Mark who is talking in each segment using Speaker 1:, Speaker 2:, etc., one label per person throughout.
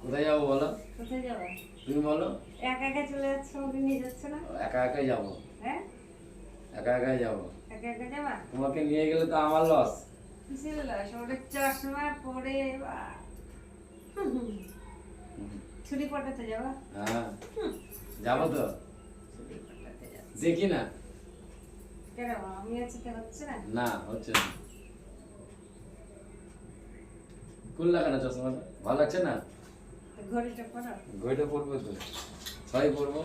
Speaker 1: কোথায় যাবো বলো?
Speaker 2: কোথায় যাবে?
Speaker 1: তুমি বলো।
Speaker 2: একা একা চলে যাচ্ছে, আমাকে নিয়ে যাচ্ছে না?
Speaker 1: একা একাই যাবো।
Speaker 2: হ্যাঁ,
Speaker 1: একা একাই যাবো।
Speaker 2: একা একা যাবা?
Speaker 1: তোমাকে নিয়ে গেলে তো আমার লস।
Speaker 2: কিসের লস? ওটা চশমা পরে বা ছুরি পটাতে যাবা?
Speaker 1: হ্যাঁ যাবো তো,
Speaker 2: ছুরি পটাতে যাবা?
Speaker 1: দেখি না।
Speaker 2: কেন আমি আছি তো, হচ্ছে না?
Speaker 1: না হচ্ছে না। কুল লাগানো চশমাটা ভালো লাগছে না?
Speaker 2: তো ঘড়িটা পরো।
Speaker 1: ঘড়িটা পরবো তো, সবাই পরবো।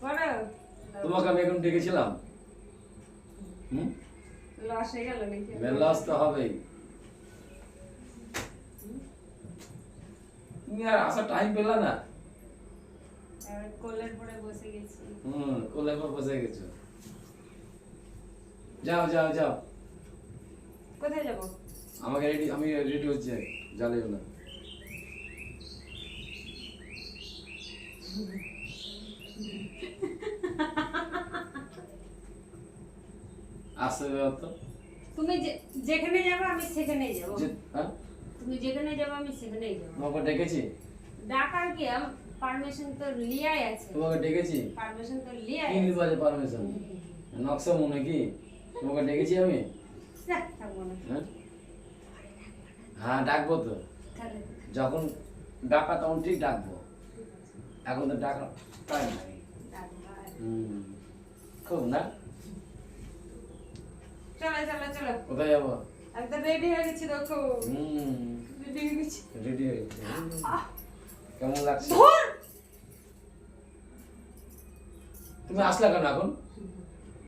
Speaker 2: পরো।
Speaker 1: তোমাকে আমি এখন ডেকেছিলাম।
Speaker 2: লস হয়ে গেল নাকি?
Speaker 1: লস তো হবেই। তুমি আর আসার টাইম পেলা না।
Speaker 2: এবার কোলের পরে বসে গেছি।
Speaker 1: কোলের পর বসে গেছো। যাও যাও যাও।
Speaker 2: কোথায় যাবো?
Speaker 1: আমি রেডি হচ্ছে, জ্বালিও না। আসতে দাও তো।
Speaker 2: তুমি যেখানে যাবে আমি সেখানেই যাবো।
Speaker 1: হ্যাঁ
Speaker 2: তুমি যেখানে যাবে আমি সেখানেই যাবো।
Speaker 1: তোমাকে ডেকেছি।
Speaker 2: ডাকার কি, পারমিশন তো লিয়াই আছে।
Speaker 1: তোমাকে ডেকেছি।
Speaker 2: পারমিশন তো লিয়াই
Speaker 1: কি
Speaker 2: আছে।
Speaker 1: নিবা পারমিশন? নকশা মনে কি? তোমাকে ডেকেছি আমি।
Speaker 2: থাকবো না।
Speaker 1: হ্যাঁ ডাকবো তো,
Speaker 2: তাহলে
Speaker 1: যখন ডাকা তখন ঠিক ডাকবো। এখন তো ডাকা টাইম নাই।
Speaker 2: ডাকবা।
Speaker 1: খুব না।
Speaker 2: চলো চলো চলো।
Speaker 1: কোথায় যাবো?
Speaker 2: আমি তো রেডি হয়ে গেছি, দেখো। রেডি হয়ে গেছি।
Speaker 1: রেডি হয়ে গেছে। কেমন লাগছে?
Speaker 2: ধর!
Speaker 1: তুমি আসলে কেন এখন?